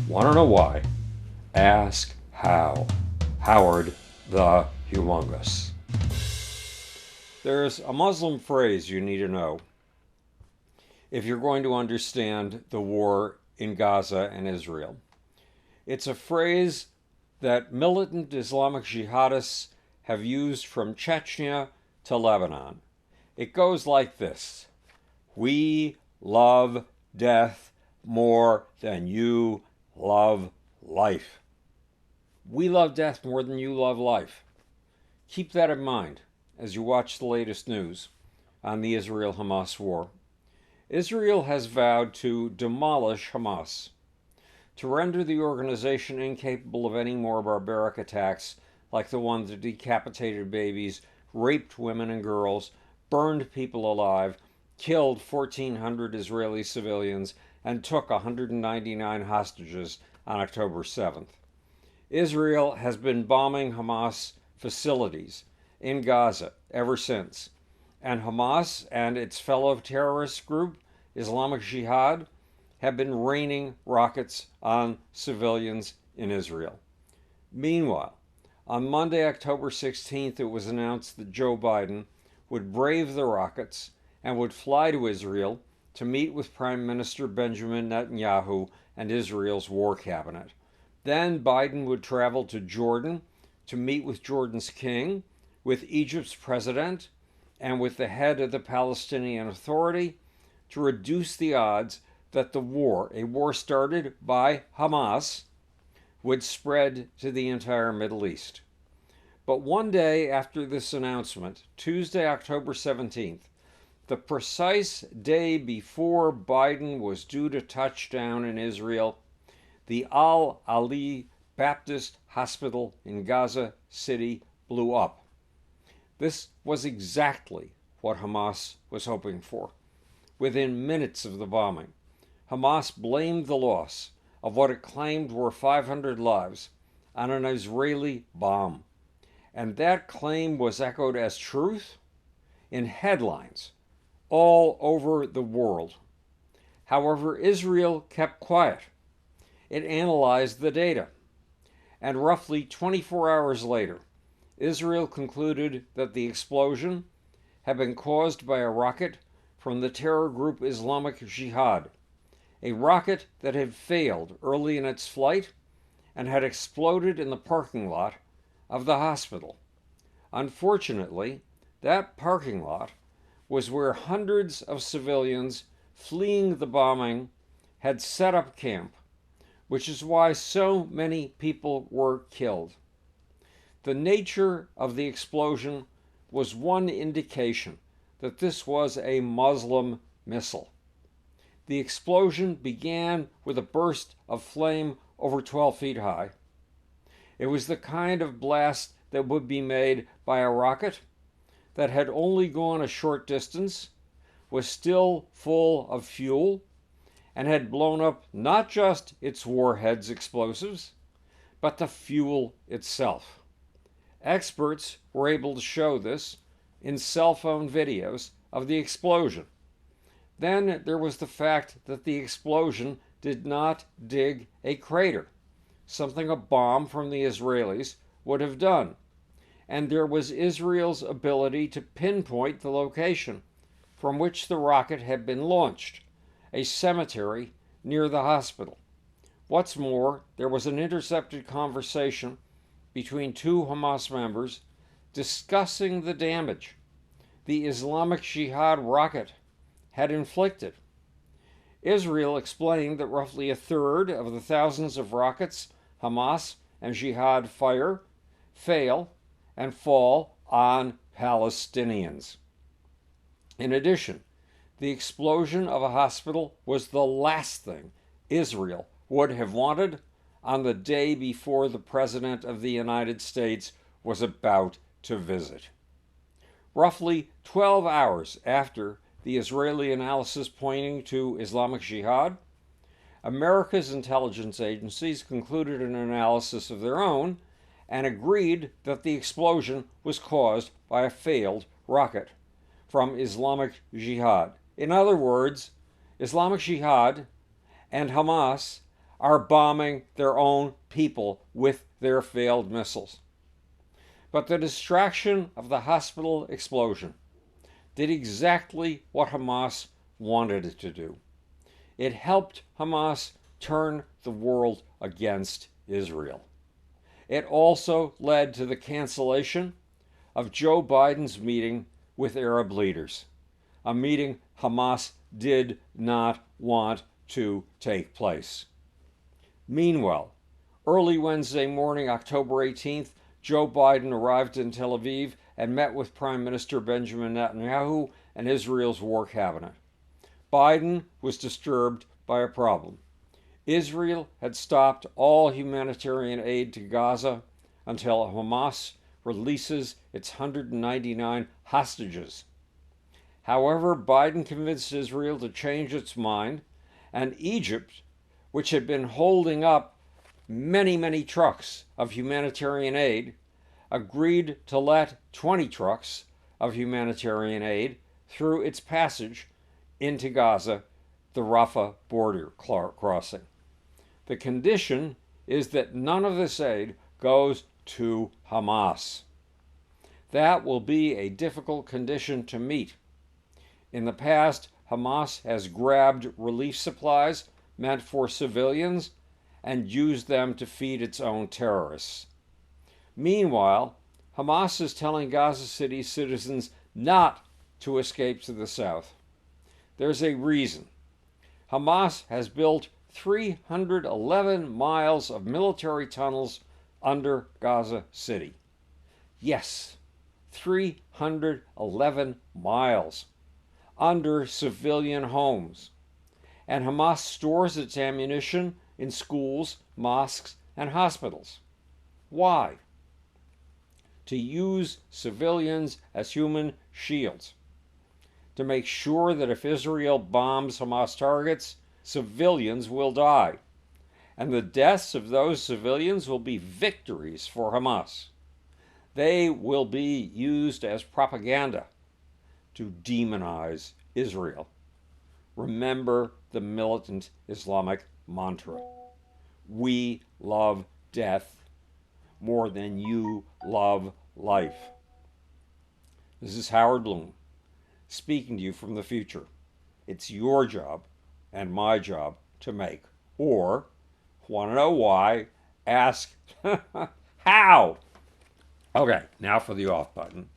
Want to know why? Ask how. Howard the Humongous. There's a Muslim phrase you need to know if you're going to understand the war in Gaza and Israel. It's a phrase that militant Islamic jihadists have used from Chechnya to Lebanon. It goes like this: We love death more than you love life. We love death more than you love life. Keep that in mind as you watch the latest news on the Israel-Hamas war. Israel has vowed to demolish Hamas, to render the organization incapable of any more barbaric attacks like the one that decapitated babies, raped women and girls, burned people alive, killed 1,400 Israeli civilians, and took 199 hostages on October 7th. Israel has been bombing Hamas facilities in Gaza ever since, and Hamas and its fellow terrorist group, Islamic Jihad, have been raining rockets on civilians in Israel. Meanwhile, on Monday, October 16th, it was announced that Joe Biden would brave the rockets and would fly to Israel to meet with Prime Minister Benjamin Netanyahu and Israel's war cabinet. Then Biden would travel to Jordan to meet with Jordan's king, with Egypt's president, and with the head of the Palestinian Authority to reduce the odds that the war, a war started by Hamas, would spread to the entire Middle East. But one day after this announcement, Tuesday, October 17th, the precise day before Biden was due to touch down in Israel, the Al-Ali Baptist Hospital in Gaza City blew up. This was exactly what Hamas was hoping for. Within minutes of the bombing, Hamas blamed the loss of what it claimed were 500 lives on an Israeli bomb. And that claim was echoed as truth in headlines all over the world. However, Israel kept quiet. It analyzed the data. And roughly 24 hours later, Israel concluded that the explosion had been caused by a rocket from the terror group Islamic Jihad, a rocket that had failed early in its flight and had exploded in the parking lot of the hospital. Unfortunately, that parking lot was where hundreds of civilians fleeing the bombing had set up camp, which is why so many people were killed. The nature of the explosion was one indication that this was a Muslim missile. The explosion began with a burst of flame over 12 feet high. It was the kind of blast that would be made by a rocket that had only gone a short distance, was still full of fuel, and had blown up not just its warhead's explosives, but the fuel itself. Experts were able to show this in cell phone videos of the explosion. Then there was the fact that the explosion did not dig a crater, something a bomb from the Israelis would have done. And there was Israel's ability to pinpoint the location from which the rocket had been launched, a cemetery near the hospital. What's more, there was an intercepted conversation between two Hamas members discussing the damage the Islamic Jihad rocket had inflicted. Israel explained that roughly a third of the thousands of rockets Hamas and Jihad fire fail and fall on Palestinians. In addition, the explosion of a hospital was the last thing Israel would have wanted on the day before the President of the United States was about to visit. Roughly 12 hours after the Israeli analysis pointing to Islamic Jihad, America's intelligence agencies concluded an analysis of their own and agreed that the explosion was caused by a failed rocket from Islamic Jihad. In other words, Islamic Jihad and Hamas are bombing their own people with their failed missiles. But the distraction of the hospital explosion did exactly what Hamas wanted it to do. It helped Hamas turn the world against Israel. It also led to the cancellation of Joe Biden's meeting with Arab leaders, a meeting Hamas did not want to take place. Meanwhile, early Wednesday morning, October 18th, Joe Biden arrived in Tel Aviv and met with Prime Minister Benjamin Netanyahu and Israel's war cabinet. Biden was disturbed by a problem. Israel had stopped all humanitarian aid to Gaza until Hamas releases its 199 hostages. However, Biden convinced Israel to change its mind, and Egypt, which had been holding up many trucks of humanitarian aid, agreed to let 20 trucks of humanitarian aid through its passage into Gaza, the Rafah border crossing. The condition is that none of this aid goes to Hamas. That will be a difficult condition to meet. In the past, Hamas has grabbed relief supplies meant for civilians and used them to feed its own terrorists. Meanwhile, Hamas is telling Gaza City citizens not to escape to the south. There's a reason. Hamas has built 311 miles of military tunnels under Gaza City. Yes, 311 miles under civilian homes. And Hamas stores its ammunition in schools, mosques, and hospitals. Why? To use civilians as human shields. To make sure that if Israel bombs Hamas targets, civilians will die. And the deaths of those civilians will be victories for Hamas. They will be used as propaganda to demonize Israel. Remember the militant Islamic mantra. We love death more than you love life. This is Howard Bloom, speaking to you from the future. It's your job and my job to make. Or, want to know why? Ask how. Okay, now for the off button.